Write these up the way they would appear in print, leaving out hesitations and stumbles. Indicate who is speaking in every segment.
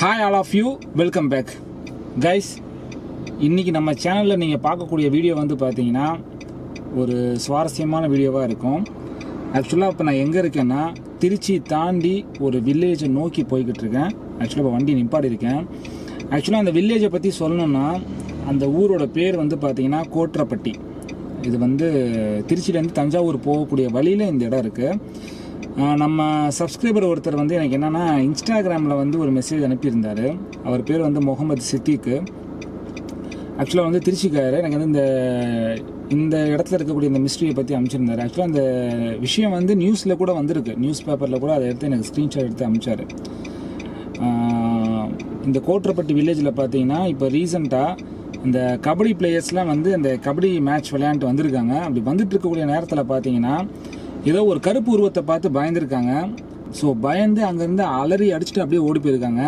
Speaker 1: Hi all of you, welcome back guys. இன்றைக்கி நம்ம சேனலில் நீங்கள் பார்க்கக்கூடிய வீடியோ வந்து பார்த்தீங்கன்னா ஒரு சுவாரஸ்யமான வீடியோவாக இருக்கும். ஆக்சுவலாக இப்போ நான் எங்கே இருக்கேன்னா திருச்சி தாண்டி ஒரு வில்லேஜை நோக்கி போய்கிட்டு இருக்கேன். ஆக்சுவலாக இப்போ வண்டி நிப்பாடி இருக்கேன். ஆக்சுவலாக அந்த வில்லேஜை பற்றி சொல்லணுன்னா அந்த ஊரோட பேர் வந்து பார்த்தீங்கன்னா கோட்ரப்பட்டி. இது வந்து திருச்சியிலேருந்து தஞ்சாவூர் போகக்கூடிய வழியில் இந்த இடம் இருக்குது. நம்ம சப்ஸ்கிரைபர் ஒருத்தர் வந்து எனக்கு என்னென்னா இன்ஸ்டாகிராமில் வந்து ஒரு மெசேஜ் அனுப்பியிருந்தார். அவர் பேர் வந்து முகமது சித்திக்கு. ஆக்சுவலாக வந்து திருச்சிக்காரர். எனக்கு வந்து இந்த இடத்துல இருக்கக்கூடிய இந்த மிஸ்ட்ரியை பற்றி அனுப்பிச்சிருந்தார். ஆக்சுவலாக அந்த விஷயம் வந்து நியூஸில் கூட வந்திருக்கு, நியூஸ் பேப்பரில் கூட அதை எடுத்து எனக்கு ஸ்க்ரீன்ஷாட் எடுத்து அனுப்பிச்சார். இந்த கோட்ரப்பட்டி வில்லேஜில் பார்த்தீங்கன்னா இப்போ ரீசெண்டாக இந்த கபடி பிளேயர்ஸ்லாம் வந்து அந்த கபடி மேட்ச் விளையாண்டு வந்திருக்காங்க. அப்படி வந்துட்டு இருக்கக்கூடிய நேரத்தில் பார்த்தீங்கன்னா ஏதோ ஒரு கருப்பு உருவத்தை பார்த்து பயந்துருக்காங்க. ஸோ பயந்து அங்கேருந்து அலறி அடிச்சுட்டு அப்படியே ஓடி போயிருக்காங்க.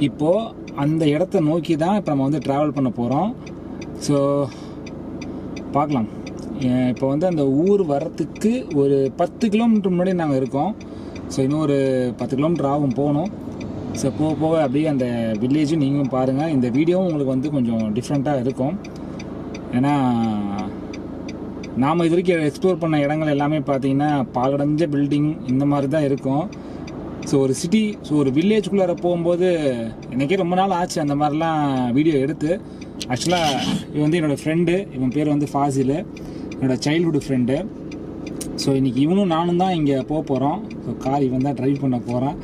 Speaker 1: இப்போது அந்த இடத்த நோக்கி தான் இப்போ நம்ம வந்து ட்ராவல் பண்ண போகிறோம். ஸோ பார்க்கலாம். இப்போ வந்து அந்த ஊர் வரத்துக்கு ஒரு 10 கிலோமீட்டர் முன்னாடி நாங்கள் இருக்கோம். ஸோ இன்னும் ஒரு 10 கிலோமீட்டர் ஆகும் போகணும். ஸோ போக போக அப்படியே அந்த வில்லேஜும் நீங்களும் பாருங்கள். இந்த வீடியோவும் உங்களுக்கு வந்து கொஞ்சம் டிஃப்ரெண்ட்டாக இருக்கும். ஏன்னா நாம் இது வரைக்கும் எக்ஸ்ப்ளோர் பண்ண இடங்கள் எல்லாமே பார்த்தீங்கன்னா பாலடைஞ்ச பில்டிங் இந்த மாதிரி தான் இருக்கும். ஸோ ஒரு சிட்டி, ஸோ ஒரு வில்லேஜுக்குள்ளார போகும்போது எனக்கே ரொம்ப நாள் ஆச்சு அந்த மாதிரிலாம் வீடியோ எடுத்து. ஆக்சுவலாக இவன் வந்து என்னோடய ஃப்ரெண்டு. இவன் பேர் வந்து ஃபாசில், என்னோடய சைல்ட்ஹுட் ஃப்ரெண்டு. ஸோ இன்றைக்கி இவனும் நானும் தான் இங்கே போக போகிறோம். ஸோ கார் இவன் தான் ட்ரைவ் பண்ண போகிறான்.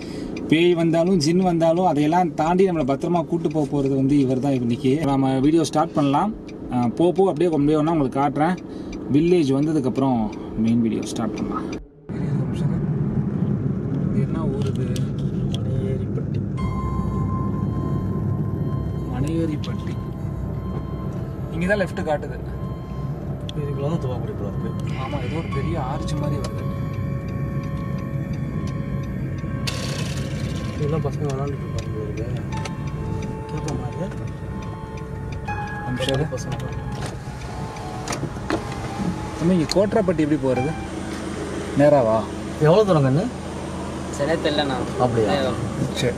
Speaker 1: பேய் வந்தாலும் ஜின் வந்தாலும் அதையெல்லாம் தாண்டி நம்மளை பத்திரமா கூப்பிட்டு போக போகிறது வந்து இவர் தான். இன்றைக்கி நம்ம வீடியோ ஸ்டார்ட் பண்ணலாம். போக அப்படியே கொண்டு வேணா உங்களுக்கு காட்டுறேன். வில்லேஜ் வந்ததுக்கப்புறம் மெயின் வீடியோ ஸ்டார்ட் பண்ணலாம். என்ன ஊர் இது? மனையேரிப்பட்டி. மனையேரிப்பட்டி இங்கே தான் லெஃப்ட்டு காட்டுது.
Speaker 2: இதுக்குள்ள தான் துவாக்குடி போகிறது.
Speaker 1: ஆமாம், ஏதோ ஒரு பெரிய ஆர்ச் மாதிரி வருது.
Speaker 2: இதெல்லாம் பசங்க விளாண்டுட்டு இருப்பாங்க. கேட்போம் மாதிரி பசங்க.
Speaker 1: இங்கே கோட்ரப்பட்டி எப்படி போகிறது? நேராவா?
Speaker 2: எவ்வளோ தூரம் கண்ணு?
Speaker 3: சரியா தெரியலண்ணா.
Speaker 2: அப்படியா?
Speaker 1: சரி.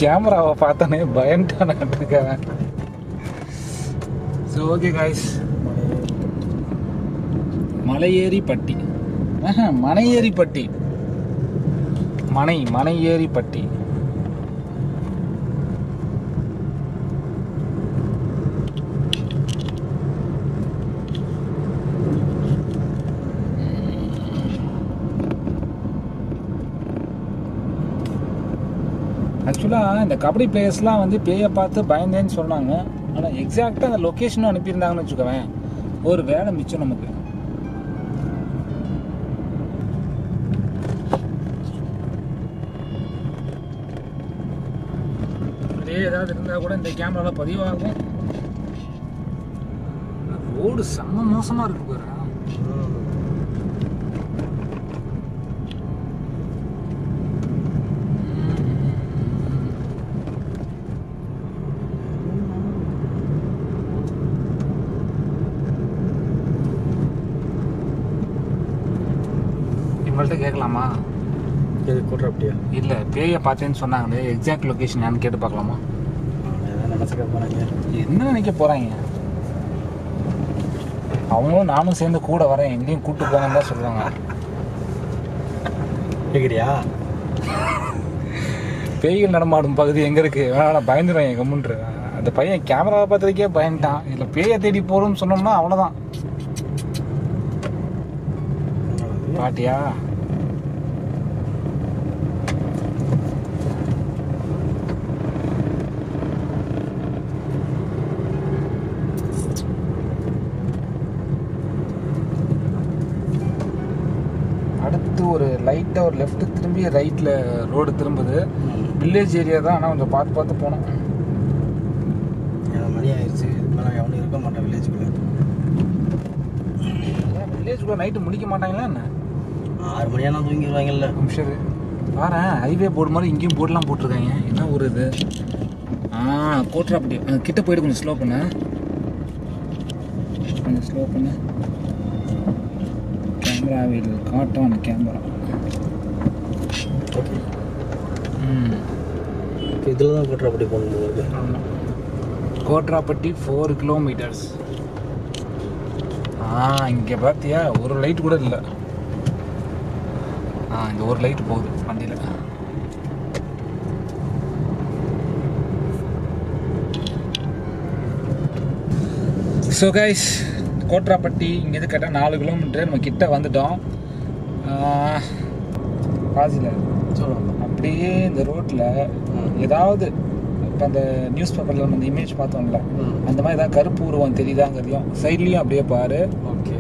Speaker 1: கேமராவை பார்த்தோன்னே பயன்ட்டான இருக்கேன். So okay guys, Malaiyeripatti, Manaiyeripatti, Manaiyeripatti. ஆக்சுவலாக இந்த கபடி பிளேயர்ஸ்லாம் வந்து பேயை பார்த்து பயந்தேன்னு சொன்னாங்க. ஆனால் எக்ஸாக்டாக அந்த லொக்கேஷனும் அனுப்பியிருந்தாங்கன்னு வச்சுக்கோவேன், ஒரு வேலை மிச்சம் நமக்கு. அப்படியே ஏதாவது இருந்தால் கூட இந்த கேமராவில் பதிவாகும். ரோடு செம்ம மோசமாக இருக்கு பாரு. உங்கள்கிட்ட கேட்கலாமா?
Speaker 2: இது கோட்ரப்பட்டியா?
Speaker 1: இல்லை, பேயை பார்த்தேன்னு சொன்னாங்களே, எக்ஸாக்ட் லொக்கேஷன் யான்னு கேட்டு பார்க்கலாமா?
Speaker 2: நினச்சிக்க போகிறாங்க.
Speaker 1: என்ன நினைக்க போகிறாங்க? அவங்களும் நானும் சேர்ந்து கூட வரேன், எங்கேயும் கூப்பிட்டு போங்கன்னு தான் சொல்லுவாங்க.
Speaker 2: கேட்குறியா?
Speaker 1: பேய்கள் நடமாடும் பகுதி எங்கே இருக்குது? வேணா பயந்துடுவேன் என் கம்முன்று. அந்த பையன் கேமராவை பார்த்ததுக்கே பயந்துட்டான். இதில் பேயை தேடி போகிறோம்னு சொன்னோம்னா அவ்வளோதான். பாட்டியா? அடுத்து ஒரு லைட்டாக ஒரு லெஃப்ட் திரும்பி ரைட்டில் ரோடு திரும்புது. வில்லேஜ் ஏரியா தான், ஆனால் கொஞ்சம் பார்த்து பார்த்து போனோம்.
Speaker 2: மணி ஆயிடுச்சு. நான் எவனும் இருக்க மாட்டேன் வில்லேஜுக்குள்ளே.
Speaker 1: வில்லேஜுக்குள்ளே நைட்டு முடிக்க மாட்டாங்களா என்ன?
Speaker 2: 6 மணியானா தூங்கிடுவாங்கல்ல.
Speaker 1: சரி பாரு, ஹைவே போர்டு மாதிரி இங்கேயும் போர்டெலாம் போட்டிருக்காங்க. என்ன ஊர் இது? கோட்ரப்பட்டி. கிட்ட போயிட்டு கொஞ்சம் ஸ்லோ பண்ண. கொஞ்சம் ஸ்லோ பண்ணு. Camera will got on camera.
Speaker 2: Okay. இதில் தான் கோட்ராப்பட்டி போகணும்.
Speaker 1: ஆமாம், கோட்ராப்பட்டி 4 கிலோமீட்டர்ஸ். இங்கே பார்த்தியா ஒரு லைட் கூட இல்லை. இந்த ஒரு லைட் போகுது வண்டியில். ஸோ கைஸ், கோட்ராப்பட்டி இங்கேருந்து கேட்டால் 4 கிலோமீட்டர் நம்ம கிட்ட வந்துட்டோம். பாதியில்
Speaker 2: சொல்லலாம்.
Speaker 1: அப்படியே இந்த ரோட்டில் ஏதாவது இப்போ அந்த நியூஸ் பேப்பரில் நம்ம அந்த இமேஜ் பார்த்தோம்ல, அந்த மாதிரி ஏதாவது கருப்பு உருவம் தெரியுதாங்கிறதையும் சைட்லேயும் அப்படியே பாரு.
Speaker 2: ஓகே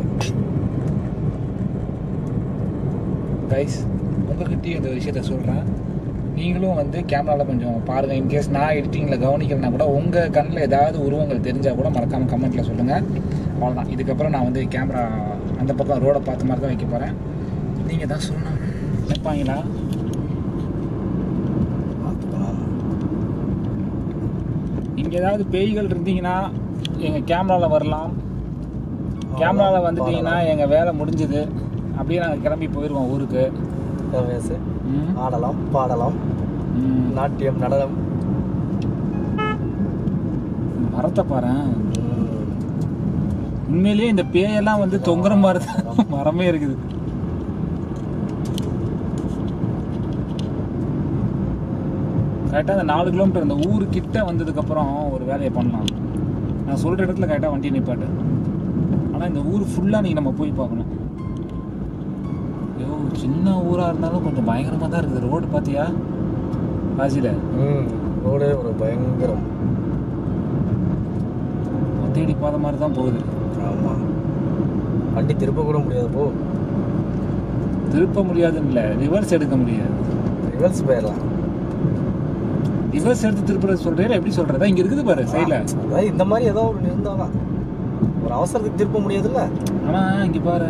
Speaker 1: கைஸ், உங்ககிட்டயும் இந்த விஷயத்த சொல்கிறேன். நீங்களும் வந்து கேமராவில் கொஞ்சம் பாருங்கள். இன்கேஸ் நான் எடிட்டிங்கில் கவனிக்கலைன்னா கூட உங்கள் கண்ணில் ஏதாவது உருவங்கள் தெரிஞ்சால் கூட மறக்காமல் கமெண்ட்டில் சொல்லுங்கள். அவ்வளோதான். இதுக்கப்புறம் நான் வந்து கேமரா அந்த பக்கம் ரோடை பார்த்த மாதிரி தான் வைக்க போகிறேன். நீங்கள் தான் சொல்லணும். நினைப்பாங்களா? இங்கே ஏதாவது பேய்கள் இருந்தீங்கன்னா எங்கள் கேமராவில் வரலாம். கேமராவில் வந்துட்டீங்கன்னா எங்கள் வேலை முடிஞ்சுது. அப்படியே நாங்கள் கிளம்பி போயிடுவோம் ஊருக்கு.
Speaker 2: ஆடலாம், பாடலாம், நாட்டியம், நடனம்.
Speaker 1: மரத்தை பாரு, உண்மையிலேயே இந்த பேயெல்லாம் வந்து தொங்குற மாதிரி தான் மரமே இருக்குது. கரெக்டாக அந்த 4 கிலோமீட்டர் இந்த ஊருக்கிட்ட வந்ததுக்கப்புறம் ஒரு வேலையை பண்ணலாம். நான் சொல்கிற இடத்துல கரெக்டாக வண்டியை நிப்பாட்டு. ஆனால் இந்த ஊர் ஃபுல்லாக நீங்கள் நம்ம போய் பார்க்கணும். ஐயோ, சின்ன ஊராக இருந்தாலும் கொஞ்சம் பயங்கரமாக தான் இருக்குது. ரோடு பார்த்தியா காசியில்?
Speaker 2: ரோடே ஒரு பயங்கரம்.
Speaker 1: தேடி பாத மாதிரி தான் போகுது.
Speaker 2: ஆமாம், வண்டி திருப்ப கூட முடியாது.
Speaker 1: திருப்ப முடியாதுன்னு இல்லை, ரிவர்ஸ் எடுக்க முடியாது.
Speaker 2: ரிவர்ஸ் போயிடலாம்.
Speaker 1: ரிவர்ஸ் எடுத்து திருப்பறது சொல்கிறேன். எப்படி சொல்கிறதா? இங்கே இருக்குது பாரு சைடில்.
Speaker 2: அதாவது இந்த மாதிரி ஏதோ ஒரு இருந்தாலும் ஒரு அவசரத்துக்கு திருப்ப முடியாதுல்ல.
Speaker 1: ஆனால் இங்கே பாரு,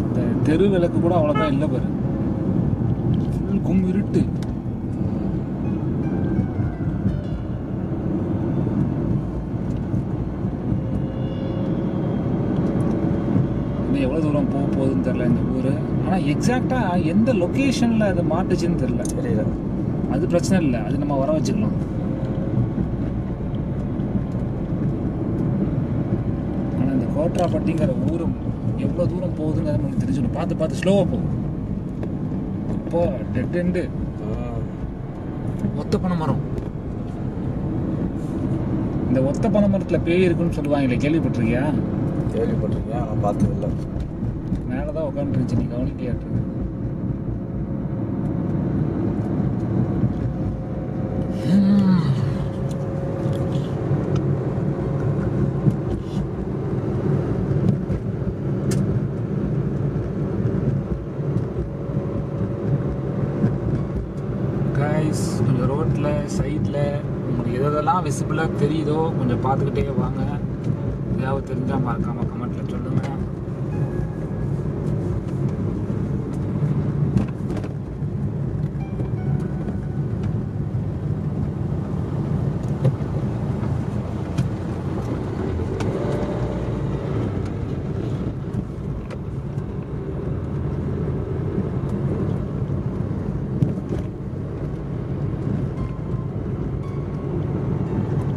Speaker 1: இந்த தெரு விளக்கு கூட அவ்வளோதான் இல்லை பாரு. ஃபுல் கும் இருட்டு. இன்னும் எவ்வளோ தூரம் போக போகுதுன்னு தெரில இந்த ஊர். ஆனால் எக்ஸாக்டாக எந்த லொக்கேஷனில் அது மாட்டுச்சுன்னு தெரியல.
Speaker 2: தெரியல.
Speaker 1: அது பிரச்சனை இல்லை, அது நம்ம வர வச்சுக்கலாம். ஆனால் இந்த கோட்ராப்பட்டிங்கிற ஊரும் எவ்வளோ தூரம் போகுதுங்கிறது நமக்கு தெரிஞ்சுக்கணும். பார்த்து பார்த்து ஸ்லோவாக போகும். இப்போ டெட் எண்டு ஒத்த பனை மரம். இந்த ஒத்த பனை மரத்தில் பேய் இருக்குன்னு சொல்லுவாங்களே, கேள்விப்பட்டிருக்கியா?
Speaker 2: கேள்விப்பட்டிருக்கேன், ஆனால் பார்த்ததில்லை.
Speaker 1: மேலே தான் உட்காந்துருந்துச்சு, நீ கவனிக்கையாட்டு. கொஞ்சம் ரோட்டில் சைடில் உங்களுக்கு எதெல்லாம் விசிபிளாக தெரியுதோ கொஞ்சம் பார்த்துக்கிட்டே வாங்க. ஏதாவது தெரிஞ்சால் மறக்காமல் கமெண்ட்டில் சொல்லுங்கள்.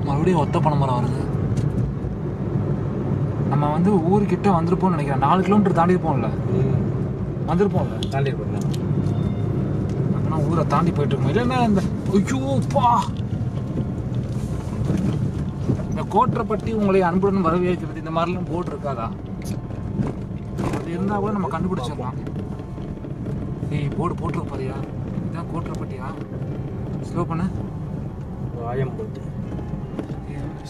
Speaker 1: மறுபடியும் ஒத்த பனை மரம் வருது. நம்ம வந்து ஊருக்கிட்ட வந்திருப்போம்னு நினைக்கிறேன். 4 கிலோமீட்டர் தாண்டி இருப்போம்ல, வந்திருப்போம்ல.
Speaker 2: தாண்டி இருப்போம்.
Speaker 1: அப்படின்னா ஊரை தாண்டி போயிட்டு இருக்கோம். இல்லைன்னா இந்த ஐயோப்பா, இந்த கோட்ராப்பட்டி உங்களை அன்புடன் வரவேற்கிறது இந்த மாதிரிலாம் போர்டு இருக்காதா? அது இருந்தால் கூட நம்ம கண்டுபிடிச்சிடலாம். ஏய், போர்டு போட்டுருக்கு பாரியா, இதுதான் கோட்ராப்பட்டியா? ஸ்லோ பண்ண.
Speaker 2: ராயம்பட்டி.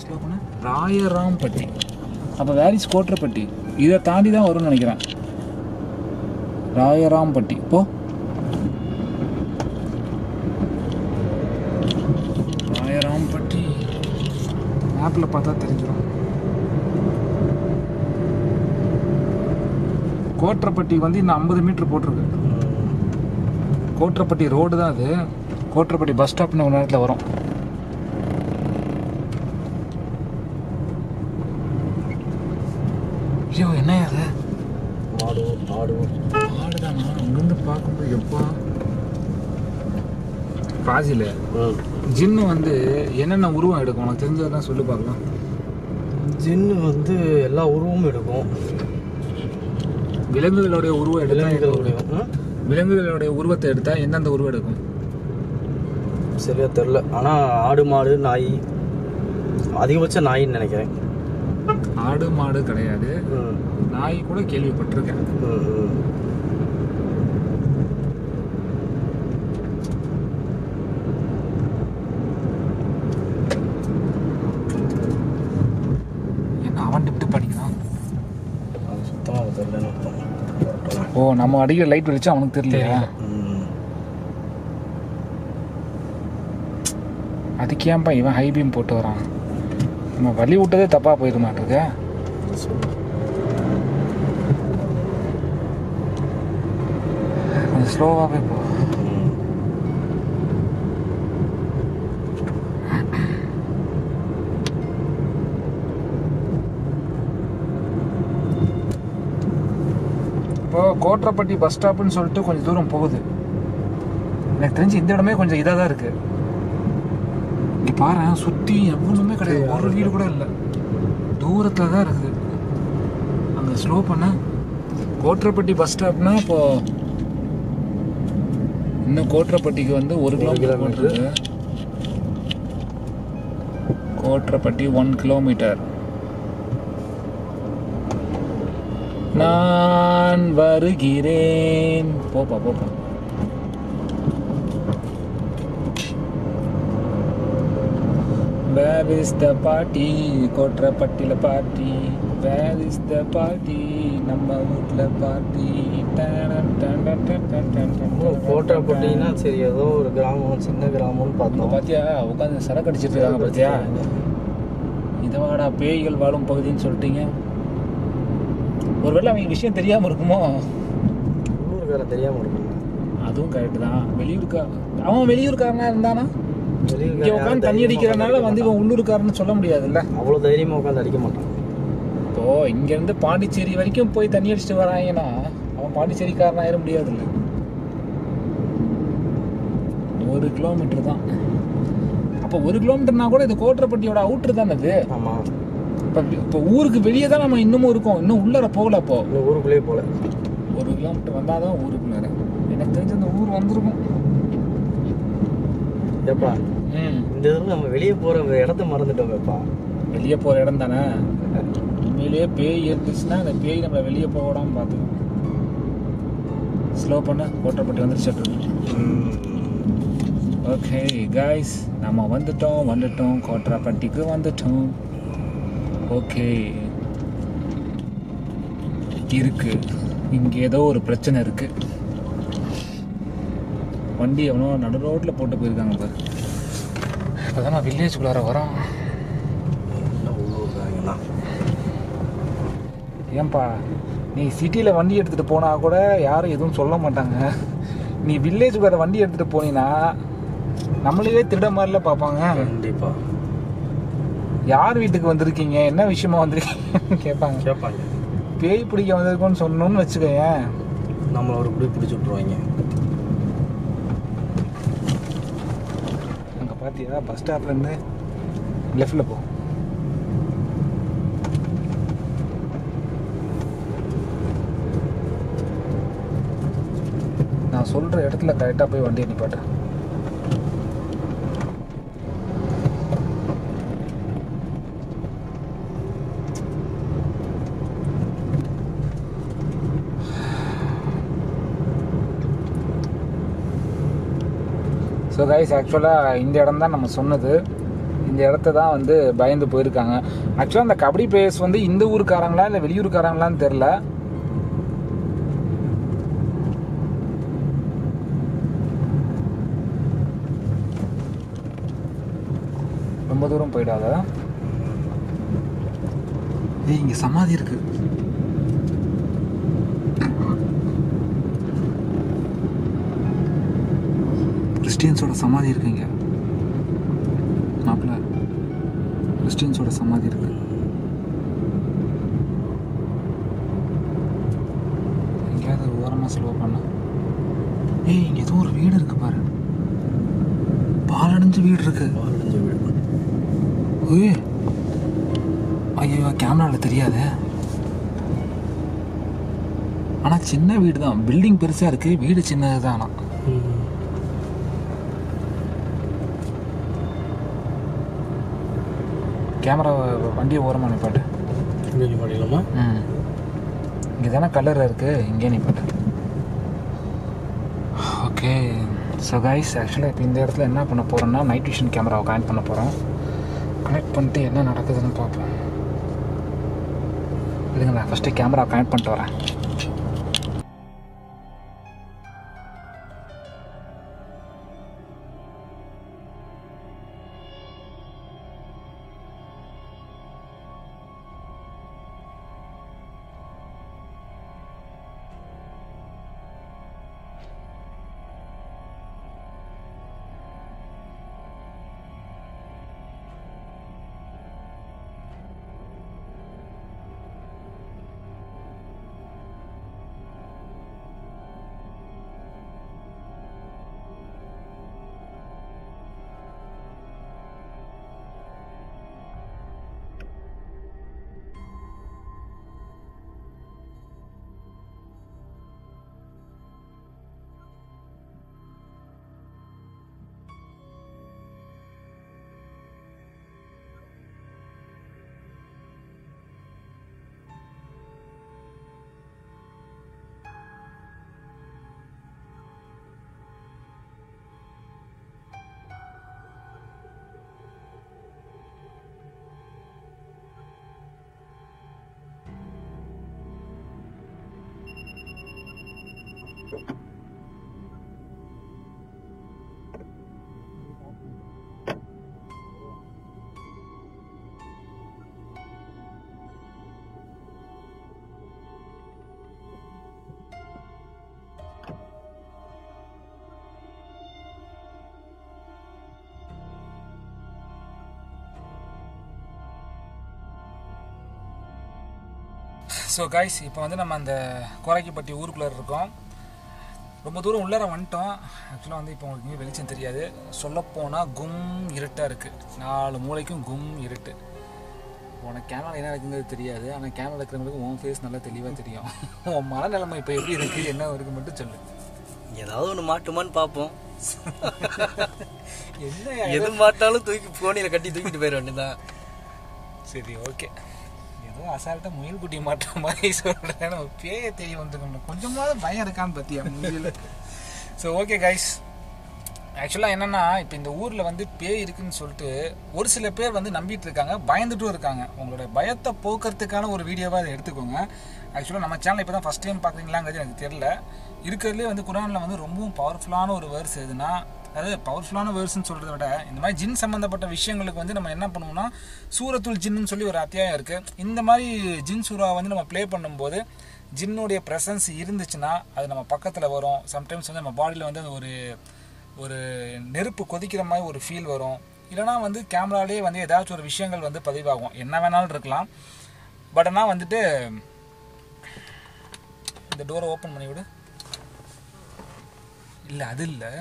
Speaker 1: ஸ்லோ பண்ண. ராயராம்பட்டி. அப்போ வேர் இஸ் கோட்ராப்பட்டி? இதை தாண்டி தான் வரும்னு நினைக்கிறேன். ராயராம்பட்டி. இப்போ ராயராம்பட்டி மேப்பில் பார்த்தா தெரிஞ்சிடும். கோட்ராப்பட்டி வந்து இன்னும் 50 மீட்டர் போட்டிருக்கு. கோட்ராப்பட்டி ரோடு தான் அது. கோட்ராப்பட்டி பஸ் ஸ்டாப்னு ஒரு நேரத்தில் வரும். என்ன அது?
Speaker 2: ஆடு
Speaker 1: ஆடுதானா? அங்கேருந்து பார்க்கும்போது எப்பா பாசியில் ஜின்னு வந்து என்னென்ன உருவம் எடுக்கும் உனக்கு தெரிஞ்சதெல்லாம் சொல்லி பார்க்கலாம்.
Speaker 2: ஜின்னு வந்து எல்லா உருவமும் எடுக்கும்.
Speaker 1: விலங்குகளுடைய உருவம் எடுத்தா
Speaker 2: விலங்குகளுடைய
Speaker 1: உருவத்தை எடுத்தா எந்தெந்த உருவம் எடுக்கும்
Speaker 2: சரியா தெரில. ஆனால் ஆடு மாடு நாய், அதிகபட்சம் நாயின்னு நினைக்கிறேன்.
Speaker 1: ஆடு மாடு கிடையாது, நாய் கூட கேள்விப்பட்டிருக்கேன். என்ன அவன் டிப்ட் படிக்கிறான்?
Speaker 2: அது சுத்தமாக தெரியலன்னு அர்த்தம்.
Speaker 1: ஓ, நம்ம அடிக்கிற லைட் வெளிச்சம் அவனுக்கு தெரியலையா? அதுக்கு ஏன்பா இவன் ஹை பீம் போட்டு வரான்? நம்ம வழி விட்டதே தப்பாக போயிட மாட்டிருக்க. கொஞ்சம் ஸ்லோவாகவே போ. இப்போ கோட்டரப்பட்டி பஸ் ஸ்டாப்புன்னு சொல்லிட்டு கொஞ்சம் தூரம் போகுது. எனக்கு தெரிஞ்சு இந்த இடமே கொஞ்சம் இதாக தான் இருக்குது. இங்கே பாரு, சுற்றி எவ்வளவுமே கிடையாது, ஒரு வீடு கூட இல்லை, தூரத்தில் தான் இருக்குது. அங்கே ஸ்லோ பண்ண கோட்டரப்பட்டி பஸ் ஸ்டாப்னா இப்போ இன்னும் கோட்டரப்பட்டிக்கு வந்து 1 கிலோமீட்டர். கோட்டரப்பட்டி 1 கிலோமீட்டர். நான் வருகிறேன். போப்பா போப்பா. Where is the party? கோட்டரப்பட்டியில party. Where is the party? நம்ம வீட்டில் பார்ட்டி.
Speaker 2: கோட்டரப்பட்டினா சரி, ஏதோ ஒரு கிராமம், சின்ன கிராமம்னு பார்த்தோம்.
Speaker 1: பார்த்தியா, உட்காந்து சரக்கு அடிச்சிட்டு இருக்காங்க பார்த்தியா? இதவாடா பேய்கள் வாழும் பகுதின்னு சொல்லிட்டீங்க. ஒருவேளை அவங்க விஷயம் தெரியாமல் இருக்குமோ?
Speaker 2: உள்ளூர்காரன் தெரியாமல் இருக்கும்.
Speaker 1: அதுவும் கரெக்டு தான். அவன் வெளியூர்காரனா இருந்தானா இங்கே உட்காந்து தண்ணி அடிக்கிறனால வந்து இவன் உள்ளூர்காரன்னு சொல்ல முடியாதுல்ல.
Speaker 2: அவ்வளோ தைரியமாக உட்காந்து அடிக்க மாட்டான்.
Speaker 1: இப்போ இங்கேருந்து பாண்டிச்சேரி வரைக்கும் போய் தண்ணி அடிச்சுட்டு வராங்கன்னா அவன் பாண்டிச்சேரிக்காரன் ஆயிட முடியாதுல்ல. 1 கிலோமீட்டர் தான். அப்போ 1 கிலோமீட்டர்னா கூட இது கோட்டரப்பட்டியோட அவுட்ரு தானே இது.
Speaker 2: ஆமாம்.
Speaker 1: இப்போ ஊருக்கு வெளியே தான் நம்ம இன்னமும் இருக்கோம், இன்னும் உள்ளர போகல. அப்போ
Speaker 2: ஊருக்குள்ளேயே போகல.
Speaker 1: 1 கிலோமீட்டர் வந்தால் தான் ஊருக்குள்ளார. எனக்கு தெரிஞ்ச அந்த ஊர் வந்திருக்கும்.
Speaker 2: ஏப்பா, இந்த இதில் நம்ம வெளியே போகிற இடத்த மறந்துட்டோமேப்பா.
Speaker 1: வெளியே போகிற இடம் தானே. உண்மையிலேயே பேய் இருந்துச்சுன்னா அந்த பேய் நம்ம வெளியே போக விடாமல் பார்த்துக்கணும். ஸ்லோ பண்ண கோட்டரப்பட்டி வந்துருச்சு. ஓகே காய்ஸ், நம்ம வந்துட்டோம் கோட்டரப்பட்டிக்கு வந்துட்டோம். ஓகே, இருக்கு இங்கே ஏதோ ஒரு பிரச்சனை இருக்கு. வண்டி எவனோ நடு ரோட்டில் போட்டு போயிருக்காங்க பாரு. இப்போ தான் நான் வில்லேஜுக்குள்ளார வரோம். ஏன்பா, நீ சிட்டியில் வண்டி எடுத்துகிட்டு போனால் கூட யாரும் எதுவும் சொல்ல மாட்டாங்க. நீ வில்லேஜுக்குள்ளார வண்டி எடுத்துகிட்டு போனீங்கன்னா நம்மளையே திருட மாதிரில பார்ப்பாங்க.
Speaker 2: கண்டிப்பாக.
Speaker 1: யார் வீட்டுக்கு வந்திருக்கீங்க, என்ன விஷயமா வந்திருக்கீங்கன்னு கேட்பாங்க. பேய் பிடிக்க வந்திருக்கோன்னு சொன்னோன்னு வச்சுக்கோயேன்,
Speaker 2: நம்மளை ஒரு பிடிச்சி விட்ருவாங்க.
Speaker 1: அங்கே பார்த்தியா, பஸ் ஸ்டாப்லேருந்து லெஃப்டில் போ. நான் சொல்கிற இடத்துல கரெக்டாக போய் வண்டியை நிப்பாட்டேன். ஸோ கைஸ், ஆக்சுவலாக இந்த இடம் தான் நம்ம சொன்னது. இந்த இடத்த தான் வந்து பயந்து போயிருக்காங்க. ஆக்சுவலாக அந்த கபடி பிளேயர்ஸ் வந்து இந்த ஊருக்காரங்களா இல்லை வெளியூருக்காரங்களான்னு தெரில. ரொம்ப தூரம் போயிடாத. இங்கே சமாதி இருக்கு. கிறிஸ்டியன்ஸோட சமாதி இருக்குங்க. மாப்பிள்ள, கிறிஸ்டியன்ஸோட சமாதி இருக்கு. ஓரமாக ஸ்லோ பண்ண. ஏய் இங்கே ஏதோ ஒரு வீடு இருக்கு பாரு, பாலடைஞ்ச வீடு இருக்கு. ஏய் ஐயோ கேமராவில் தெரியாது, ஆனால் சின்ன வீடு தான். பில்டிங் பெருசாக இருக்குது, வீடு சின்னது தான். ஆனால் கேமரா வண்டியை ஓரமாக நிப்பாட்டு.
Speaker 2: நிப்பாட்டிக்கலாமா?
Speaker 1: இங்கே தானே கலர் இருக்குது, இங்கே நிப்பாட்டு. ஓகே ஸோ கைஸ், ஆக்சுவலாக இப்போ இந்த இடத்துல என்ன பண்ண போகிறோம்னா நைட் விஷன் கேமராவை கனெக்ட் பண்ண போகிறோம். கனெக்ட் பண்ணிட்டு என்ன நடக்குதுன்னு பார்ப்போம். இதுங்க நான் ஃபஸ்ட்டு கேமரா கனெக்ட் பண்ணிட்டு வரேன். ஸோ கைஸ், இப்போ வந்து நம்ம அந்த கோரைக்குப்பட்டி ஊருக்குள்ளே இருக்கோம். ரொம்ப தூரம் உள்ளார வந்துட்டோம். ஆக்சுவலாக வந்து இப்போ உங்களுக்கு வெளிச்சம் தெரியாது. சொல்லப்போனால் கும் இருட்டாக இருக்குது, 4 மூலைக்கும் கும் இருட்டு. உனக்கு கேமரா என்ன இருக்குங்கிறது தெரியாது, ஆனால் கேமரா இருக்கிறவங்களுக்கு உன் ஃபேஸ் நல்லா தெளிவாக தெரியும். உன் மனநிலைமை இப்போ எப்படி இருக்குது, என்ன இருக்குது மட்டும் சொல்லு.
Speaker 2: ஏதாவது ஒன்று மாட்டுமான்னு பார்ப்போம்.
Speaker 1: என்ன
Speaker 2: எது மாட்டாலும் தூக்கி போனியில் கட்டி தூக்கிட்டு போயிட வேண்டியதான்.
Speaker 1: சரி ஓகே, அசால்ட்டாக முயல் குட்டி மாற்ற மாதிரி சொல்கிறேன். பேயை தெரிய வந்துக்கணும், கொஞ்சமாவது பயம் இருக்கான்னு பார்த்தியா முயல். ஸோ ஓகே கைஸ், ஆக்சுவலாக என்னென்னா இப்போ இந்த ஊரில் வந்து பேய் இருக்குன்னு சொல்லிட்டு ஒரு சில பேர் வந்து நம்பிட்டு இருக்காங்க, பயந்துட்டும் இருக்காங்க. உங்களோட பயத்தை போக்குறதுக்கான ஒரு வீடியோவாக அதை எடுத்துக்கோங்க. ஆக்சுவலாக நம்ம சேனல் இப்போ தான் ஃபஸ்ட் டைம் பார்க்குறீங்களாங்கிறது எனக்கு தெரியல. இருக்கிறதுலே வந்து குரானில் வந்து ரொம்பவும் பவர்ஃபுல்லான ஒரு வேர்ஸ் எதுனா, அதாவது பவர்ஃபுல்லான வேர்ஸ்ன்னு சொல்கிறத விட இந்த மாதிரி ஜின் சம்மந்தப்பட்ட விஷயங்களுக்கு வந்து நம்ம என்ன பண்ணுவோம்னா சூரத்துல் ஜின்னு சொல்லி ஒரு அத்தியாயம் இருக்குது. இந்த மாதிரி ஜின் சூறாவை வந்து நம்ம ப்ளே பண்ணும்போது ஜின்னுடைய ப்ரெசன்ஸ் இருந்துச்சுன்னா அது நம்ம பக்கத்தில் வரும். சம்டைம்ஸ் வந்து நம்ம பாடியில் வந்து ஒரு நெருப்பு கொதிக்கிற மாதிரி ஒரு ஃபீல் வரும். இல்லைனா வந்து கேமராலேயே வந்து ஏதாச்சும் ஒரு விஷயங்கள் வந்து பதிவாகும், என்ன வேணாலும் இருக்கலாம். பட் ஆனால் வந்துட்டு இந்த டோரை ஓப்பன் பண்ணி விடு. இல்லை அது இல்லை.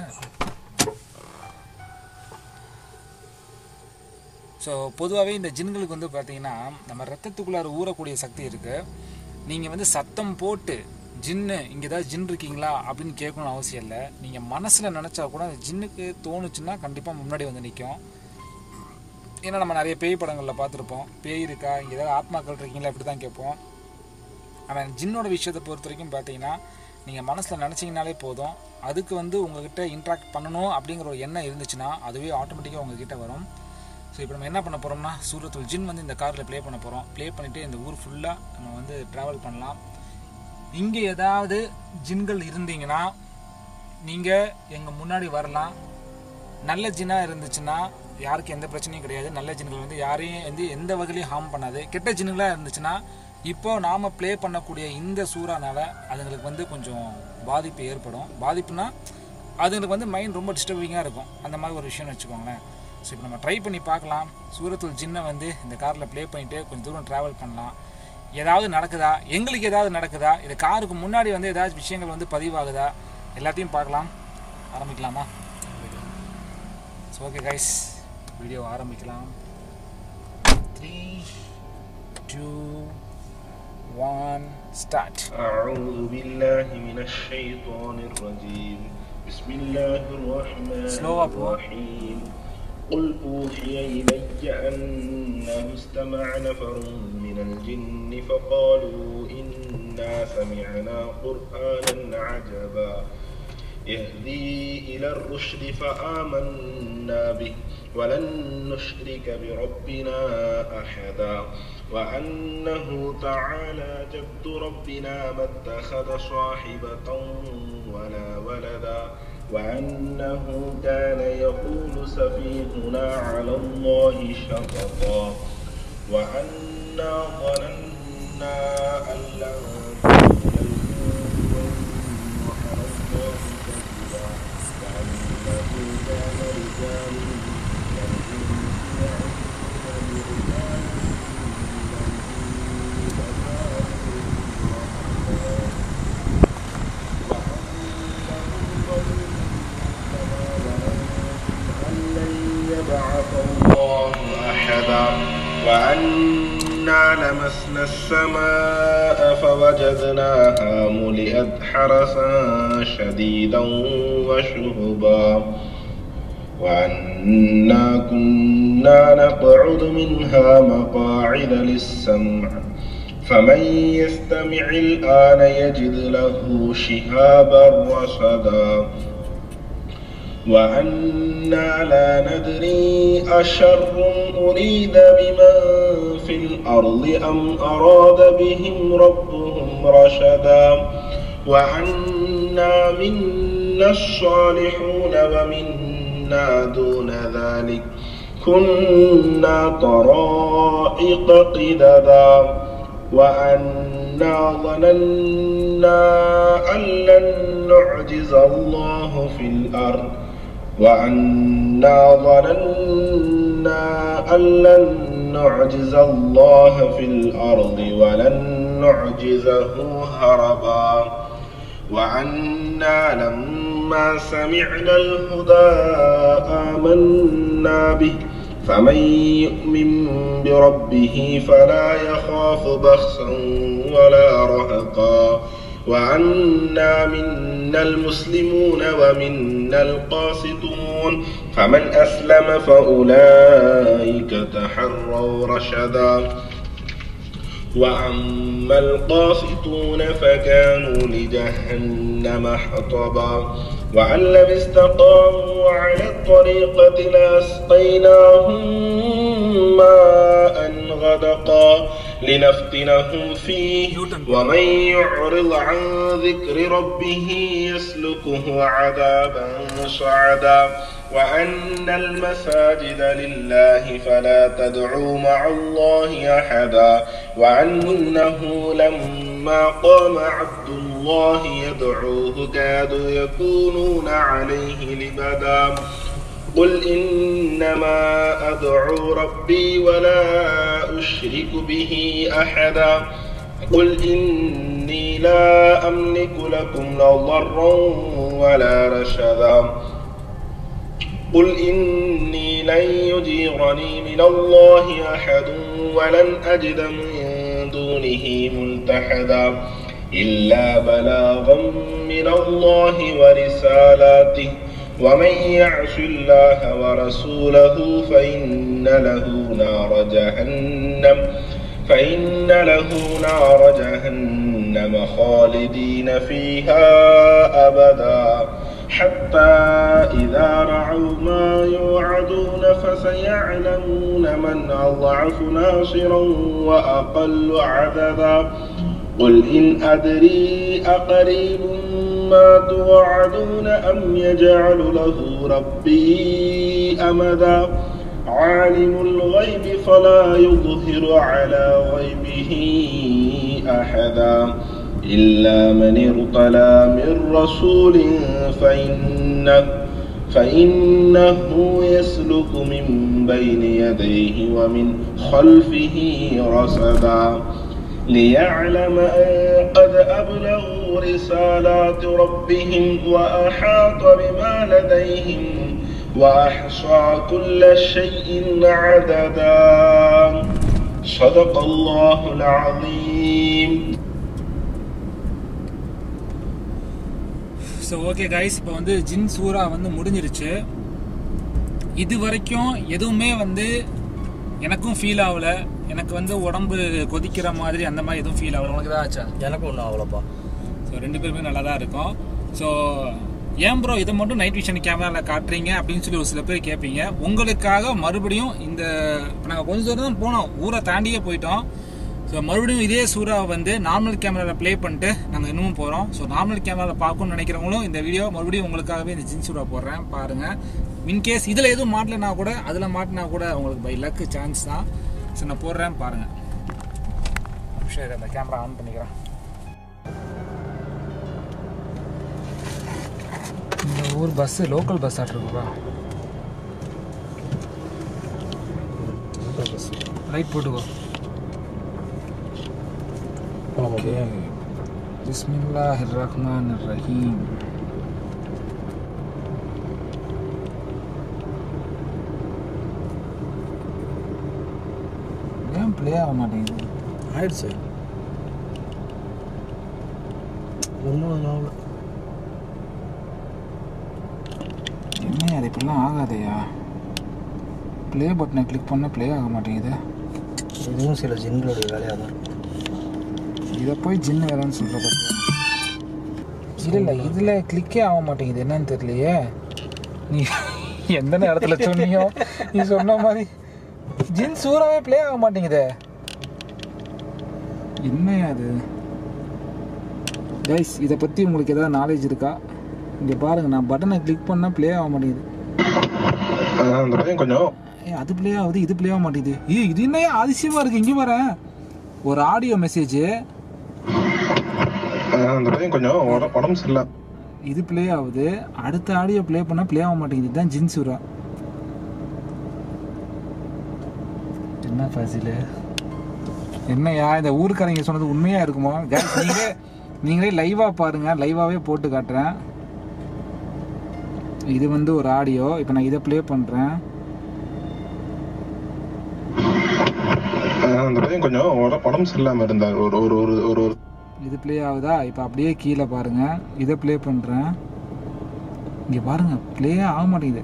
Speaker 1: ஸோ பொதுவாகவே இந்த ஜின்களுக்கு வந்து பார்த்தீங்கன்னா நம்ம ரத்தத்துக்குள்ளார ஊறக்கூடிய சக்தி இருக்குது. நீங்கள் வந்து சத்தம் போட்டு ஜின்னு இங்கே ஏதாவது ஜின் இருக்கீங்களா அப்படின்னு கேட்கணும்னு அவசியம் இல்லை. நீங்கள் மனசில் நினச்சா கூட அந்த ஜின்னுக்கு தோணுச்சுன்னா கண்டிப்பாக முன்னாடி வந்து நிற்கும். ஏன்னா நம்ம நிறைய பேய் படங்களில் பார்த்துருப்போம், பேய் இருக்கா, இங்கே ஏதாவது ஆத்மாக்கள் இருக்கீங்களா இப்படி தான் கேட்போம். ஆனால் ஜின்னோட விஷயத்தை பொறுத்த வரைக்கும் பார்த்தீங்கன்னா நீங்கள் மனசில் நினச்சிங்கனாலே போதும், அதுக்கு வந்து உங்கள்கிட்ட இன்ட்ராக்ட் பண்ணணும் அப்படிங்கிற ஒரு எண்ணம் இருந்துச்சுன்னா அதுவே ஆட்டோமேட்டிக்காக உங்கள்கிட்ட வரும். ஸோ இப்போ நம்ம என்ன பண்ண போகிறோம்னா சூரத்துல் ஜின் வந்து இந்த காரில் ப்ளே பண்ண போகிறோம். ப்ளே பண்ணிவிட்டு இந்த ஊர் ஃபுல்லாக நம்ம வந்து ட்ராவல் பண்ணலாம். இங்கே ஏதாவது ஜின்கள் இருந்தீங்கன்னா நீங்கள் எங்கள் முன்னாடி வரலாம். நல்ல ஜின்னாக இருந்துச்சுன்னா யாருக்கு எந்த பிரச்சனையும் கிடையாது. நல்ல ஜின்கள் வந்து யாரையும் வந்து எந்த வகையிலையும் ஹார்ம் பண்ணாது. கெட்ட ஜின்களாக இருந்துச்சுன்னா இப்போ நாம் ப்ளே பண்ணக்கூடிய இந்த சூறானால் அதுங்களுக்கு வந்து கொஞ்சம் பாதிப்பு ஏற்படும். பாதிப்புனா அதுங்களுக்கு வந்து மைண்ட் ரொம்ப டிஸ்டர்பிங்காக இருக்கும், அந்த மாதிரி ஒரு விஷயம்னு வச்சுக்கோங்களேன். ஸோ இப்போ நம்ம ட்ரை பண்ணி பார்க்கலாம். சூரத்துல் ஜின்னை வந்து இந்த காரில் ப்ளே பண்ணிவிட்டு கொஞ்சம் தூரம் ட்ராவல் பண்ணலாம். ஏதாவது நடக்குதா, எங்களுக்கு ஏதாவது நடக்குதா, இது காருக்கு முன்னாடி வந்து ஏதாச்சும் விஷயங்கள் வந்து பதிவாகுதா, எல்லாத்தையும் பார்க்கலாம். ஆரம்பிக்கலாமா? ஓகே கைஸ், வீடியோ ஆரம்பிக்கலாம். 3, 2, 1 ஸ்டார்ட்.
Speaker 4: أعوذ بالله من الشيطان الرجيم. بسم الله الرحمن الرحيم. قل أوحي إلي أنه استمع نفر من الجن فقالوا إنا سمعنا قرآنا عجبا يهدي إلى الرشد فآمنا به ولن نشرك بربنا أحدا وأنه تعالى جد ربنا ما اتخذ صاحبة ولا ولدا وأنه كان يقول سفيهنا على الله شططا وأنا ظننا أن لن تقول على الله كذبا وأنه كان رجال بعث الله أحدا وأنا لمسنا السماء فوجدناها ملئت حرسا شديدا وشهبا وأنا كنا نقعد منها مقاعد للسمع فمن يستمع الآن يجد له شهابا رصدا وأنا لا ندري أشر أريد بمن في الأرض أم أراد بهم ربهم رشدا وأنا منا الصالحون ومنا دون ذلك كنا طرائق قددا وأنا ظننا أن لن نعجز الله في الأرض وأنا ظننا أن لن نعجز الله في الأرض ولن نعجزه هربا وأنا لما سمعنا الهدى آمنا به فمن يؤمن بربه فلا يخاف بخسا ولا رهقا وأنا منا المسلمون ومنا القاسطون فمن أسلم فأولئك تحروا رشدا وأما القاسطون فكانوا لجهنم حطبا وأن لم استقاموا على الطريقة لأسقيناهم ماء غدقا لنفتنهم فيه ومن يعرض عن ذكر ربه يسلكه عذابا صعدا وأن المساجد لله فلا تدعوا مع الله أحدا وأنه لما قام عبد الله يدعوه كادوا يكونون عليه لبدا قل إنما أدعو ربي ولا أشرك به أحدا قل إني لا أملك لكم ضرا ولا رشدا قل إني لن يجيرني من الله أحد ولن أجد من دونه ملتحدا إلا بلاغا من الله ورسالاته ومن يعص الله ورسوله فإن له نار جهنم خالدين فيها أبدا حتى إذا رأوا ما يوعدون فسيعلمون من أضعف ناصرا وأقل عددا قل إن أدري أقريب ما توعدون أم يجعل له ربي أمدا عالم الغيب فلا يظهر على غيبه أحدا إلا من ارتضى من رسول فإنه يسلك من بين يديه ومن خلفه رصدا ليعلم أن قد أبلغوا رسالات ربهم وأحاط بما لديهم وأحصى كل شيء عددا صدق الله العظيم.
Speaker 1: ஸோ ஓகே கைஸ், இப்போ வந்து ஜின் சூரா வந்து முடிஞ்சிருச்சு. இது வரைக்கும் எதுவுமே வந்து எனக்கும் ஃபீல் ஆகலை. எனக்கு வந்து உடம்பு கொதிக்கிற மாதிரி அந்த மாதிரி எதுவும் ஃபீல் ஆகலை. உனக்கு தான் ஆச்சா?
Speaker 2: எனக்கும் ஒன்றும் அவ்வளோப்பா.
Speaker 1: ஸோ 2 பேருமே நல்லா தான் இருக்கும். ஸோ ஏன் ப்ரோ இதை மட்டும் நைட் விஷன் கேமராவில் காட்டுறீங்க அப்படின்னு சொல்லி ஒரு சில பேர் கேட்பீங்க. உங்களுக்காக மறுபடியும் இந்த நாங்கள் கொஞ்சம் தூரம் தான் போனோம், ஊரை தாண்டியே போயிட்டோம். ஸோ மறுபடியும் இதே சூறாவை வந்து நார்மல் கேமராவில் ப்ளே பண்ணிட்டு நாங்கள் இன்னமும் போகிறோம். ஸோ நார்மல் கேமராவில் பார்க்கணும்னு நினைக்கிறவங்களும் இந்த வீடியோ மறுபடியும் உங்களுக்காகவே இந்த ஜின் சூறா போடுறேன் பாருங்கள். இன்கேஸ் இதில் எதுவும் மாட்டலைனா கூட அதில் மாட்டினா கூட உங்களுக்கு பை லக்கு சான்ஸ் தான். ஸோ நான் போடுறேன் பாருங்கள். சரி, அந்த கேமரா ஆன் பண்ணிக்கிறேன். இந்த ஊர் பஸ்ஸு லோக்கல் பஸ் ஆட்டிருக்குப்பா. லைட் போட்டுக்கோ. ஓகே, பிஸ்மில்லாஹிர் ரஹ்மானிர் ரஹீம். ஏன் ப்ளே ஆக மாட்டேங்குது?
Speaker 2: ஆயிடுச்சு ஒன்றும் ஆகல.
Speaker 1: என்ன அது இப்படிலாம் ஆகாதையா? ப்ளே பட்டனை கிளிக் பண்ண ப்ளே ஆக மாட்டேங்குது.
Speaker 2: இதுவும் சில ஜின்களுடைய வேலையாக தான்.
Speaker 1: இதை போய் ஜின்னு வேலைன்னு சொல்கிற பார்த்தியா? இல்லை இதில் கிளிக்கே ஆக மாட்டேங்குது, என்னன்னு தெரியலையே. நீ எந்த நேரத்தில் சொன்னியோ நீ சொன்ன மாதிரி ஜின் சூறாவே ப்ளே ஆக மாட்டேங்குதே. என்னையா அது? கைஸ், இதை பற்றி உங்களுக்கு ஏதாவது நாலேஜ் இருக்கா? இங்கே பாருங்கள், நான் பட்டனை கிளிக் பண்ணால் ப்ளே ஆக மாட்டேங்குது.
Speaker 4: கொஞ்சம்
Speaker 1: அது ப்ளே ஆகுது, இது ப்ளே ஆக மாட்டேங்குது. இது என்னையா அதிசயமாக இருக்குது? இங்கே வர ஒரு ஆடியோ மெசேஜ்
Speaker 4: கொஞ்சம் உடம்பு சரியில்லை,
Speaker 1: இது ப்ளே ஆகுது. அடுத்த ஆடியோ ப்ளே பண்ணால் ப்ளே ஆக மாட்டேங்குது. இதுதான் ஜின் சூறா. என்ன ஃபசில், என்னையா இந்த ஊருக்காரங்க சொன்னது உண்மையாக இருக்குமா? நீங்களே லைவாக பாருங்கள், லைவாகவே போட்டு காட்டுறேன். இது வந்து ஒரு ஆடியோ. இப்போ நான் இதை ப்ளே பண்ணுறேன்.
Speaker 4: கொஞ்சம் உடம்பு சரியில்லாமல் இருந்தார். ஒரு
Speaker 1: இது ப்ளே ஆகுதா? இப்போ அப்படியே கீழே பாருங்கள், இதை ப்ளே பண்ணுறேன். இங்கே பாருங்கள், ப்ளே ஆக மாட்டேங்குது.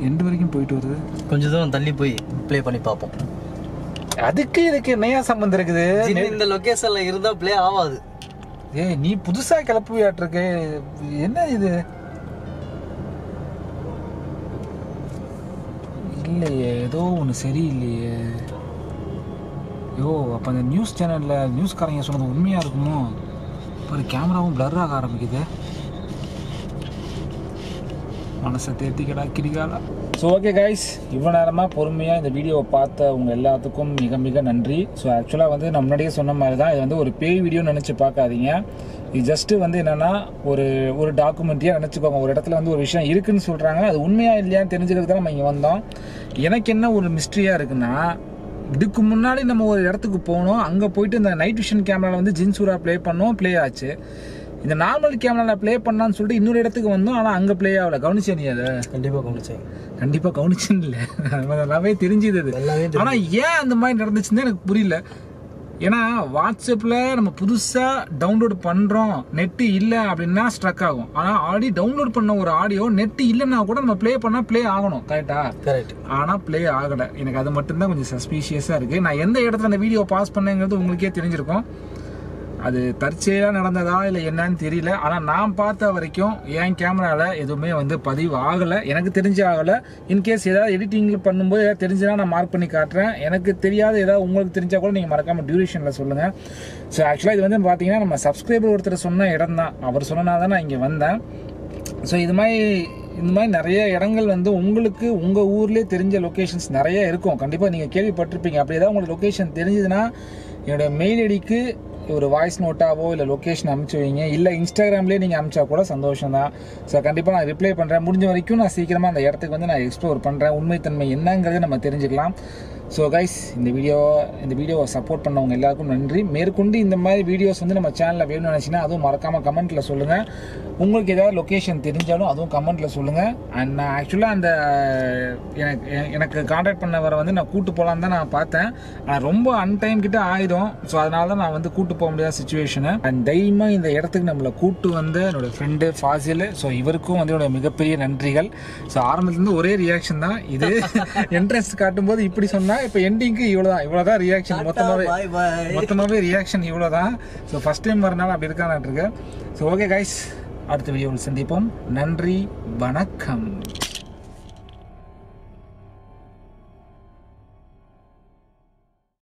Speaker 1: எண்டு வரைக்கும் போயிட்டு வருது.
Speaker 2: கொஞ்சம் தூரம் தள்ளி போய் ப்ளே பண்ணி பார்ப்போம்.
Speaker 1: அதுக்கு இதுக்கு என்னையா சம்பந்தம் இருக்குது?
Speaker 2: இந்த லொகேஷன்ல இருந்தா ப்ளே ஆகாது.
Speaker 1: ஏய், நீ புதுசா கிளப்பியாட்டிருக்கு. என்ன இது? இல்லையே, ஏதோ ஒன்று சரியில்லையே. யோ, அப்போ அந்த நியூஸ் சேனலில் நியூஸ்காரங்க சொன்னது உண்மையாக இருக்குமோ? இப்போ கேமராவும் பிளர் ஆக ஆரம்பிக்குது. மனசை தேர்த்திக்கடா கிரிகாலா. ஸோ ஓகே கைஸ், இவ்வளோ நேரமாக பொறுமையாக இந்த வீடியோவை பார்த்த உங்கள் எல்லாத்துக்கும் மிக மிக நன்றி. ஸோ ஆக்சுவலாக வந்து நான் முன்னாடியே சொன்ன மாதிரி தான், இது வந்து ஒரு பேய் வீடியோன்னு நினச்சி பார்க்காதீங்க. இது ஜஸ்ட்டு வந்து என்னென்னா ஒரு டாக்குமெண்ட்ரியாக நினச்சிக்கோங்க. ஒரு இடத்துல வந்து ஒரு விஷயம் இருக்குதுன்னு சொல்கிறாங்க, அது உண்மையாக இல்லையான்னு தெரிஞ்சுக்கிறது தான் நம்ம இங்கே வந்தோம். எனக்கு என்ன ஒரு மிஸ்ட்ரியாக இருக்குன்னா, இதுக்கு முன்னாடி நம்ம ஒரு இடத்துக்கு போனோம், அங்கே போயிட்டு இந்த நைட் விஷன் கேமராவில் வந்து ஜின் சூறா ப்ளே பண்ணோம், ப்ளே ஆச்சு. இந்த நார்மல் கேமராவில் ப்ளே பண்ணான்னு சொல்லிட்டு இன்னொரு இடத்துக்கு வந்தோம், ஆனால் அங்கே ப்ளே ஆகலை. கவனிச்சே நீ அதை? கண்டிப்பாக கவனிச்சுன்னு இல்லை, நல்லாவே தெரிஞ்சுது அது. ஆனால் ஏன் அந்த மாதிரி நடந்துச்சுன்னு எனக்கு புரியல. ஏன்னா வாட்ஸ்அப்பில் நம்ம புதுசாக டவுன்லோட் பண்ணுறோம், நெட்டு இல்லை அப்படின்னா ஸ்ட்ரக் ஆகும். ஆனால் ஆல்ரெடி டவுன்லோட் பண்ண ஒரு ஆடியோ நெட்டு இல்லைன்னா கூட நம்ம ப்ளே பண்ணால் ப்ளே ஆகணும், கரெக்ட். ஆனால் ப்ளே ஆகலை. எனக்கு அது மட்டும்தான் கொஞ்சம் சஸ்பீஷியஸாக இருக்குது. நான் எந்த இடத்துல அந்த வீடியோ பாஸ் பண்ணேங்கிறது உங்களுக்கே தெரிஞ்சிருக்கும். அது தற்செயலாக நடந்ததா இல்லை என்னன்னு தெரியல. ஆனால் நான் பார்த்த வரைக்கும் என் கேமராவில் எதுவுமே வந்து பதிவு ஆகலை, எனக்கு தெரிஞ்சு ஆகலை. இன்கேஸ் ஏதாவது எடிட்டிங்கில் பண்ணும்போது ஏதாவது தெரிஞ்சுன்னா நான் மார்க் பண்ணி காட்டுறேன். எனக்கு தெரியாத ஏதாவது உங்களுக்கு தெரிஞ்சால் கூட நீங்கள் மறக்காமல் டியூரேஷனில் சொல்லுங்கள். ஸோ ஆக்சுவலாக இது வந்து பார்த்தீங்கன்னா நம்ம சப்ஸ்கிரைபர் ஒருத்தர் சொன்ன இடம் தான், அவர் சொன்னனால தான் நான் இங்கே வந்தேன். ஸோ இந்த மாதிரி நிறைய இடங்கள் வந்து உங்களுக்கு உங்கள் ஊர்லேயே தெரிஞ்ச லொக்கேஷன்ஸ் நிறைய இருக்கும், கண்டிப்பாக நீங்கள் கேள்விப்பட்டிருப்பீங்க. அப்படி ஏதாவது உங்களுக்கு லொக்கேஷன் தெரிஞ்சதுன்னா என்னோடய மெயில் ஐடிக்கு ஒரு வாய்ஸ் நோட்டாவோ இல்லை லொக்கேஷன் அனுப்பிச்சி வைங்க, இல்லை இன்ஸ்டாகிராம்லேயே நீங்கள் அனுப்பிச்சா கூட சந்தோஷம் தான். ஸோ கண்டிப்பாக நான் ரிப்ளை பண்ணுறேன். முடிஞ்ச வரைக்கும் நான் சீக்கிரமாக அந்த இடத்துக்கு வந்து நான் எக்ஸ்ப்ளோர் பண்ணுறேன், உண்மைத்தன்மை என்னங்கிறத நம்ம தெரிஞ்சுக்கலாம். ஸோ கைஸ் இந்த வீடியோவை சப்போர்ட் பண்ணவங்க எல்லாருக்கும் நன்றி. மேற்கொண்டு இந்த மாதிரி வீடியோஸ் வந்து நம்ம சேனலில் வேணும்னு நினச்சிங்கன்னா அதுவும் மறக்காமல் கமெண்ட்டில் சொல்லுங்கள். உங்களுக்கு ஏதாவது லொக்கேஷன் தெரிஞ்சாலும் அதுவும் கமெண்ட்டில் சொல்லுங்கள். அண்ட் நான் ஆக்சுவலாக அந்த எனக்கு கான்டாக்ட் பண்ணவரை வந்து நான் கூட்டு போகலான்னு தான் நான் பார்த்தேன். ரொம்ப அன்டைம் கிட்ட ஆயிடும். ஸோ அதனால தான் நான் வந்து கூட்டு போக முடியாத சுச்சுவேஷனு. அண்ட் தைரியமாக இந்த இடத்துக்கு நம்மளை கூட்டு வந்து என்னோட ஃப்ரெண்டு ஃபாசில், ஸோ இவருக்கும் வந்து என்னோட மிகப்பெரிய நன்றிகள். ஸோ ஆரம்பத்துலேருந்து ஒரே ரியாக்ஷன் தான் இது. இன்ட்ரெஸ்ட் காட்டும்போது இப்படி சொன்னால் இப்போ எண்டிங்க்கு இவ்வளோதான் ரியாக்ஷன். மொத்தமாகவே ரியாக்ஷன் இவ்வளோதான். ஸோ ஃபஸ்ட் டைம் வரனால அப்படி இருக்கான்னு இருக்கு. ஸோ ஓகே கைஸ், அடுத்த வீடியோவில் சந்திப்போம். நன்றி, வணக்கம்.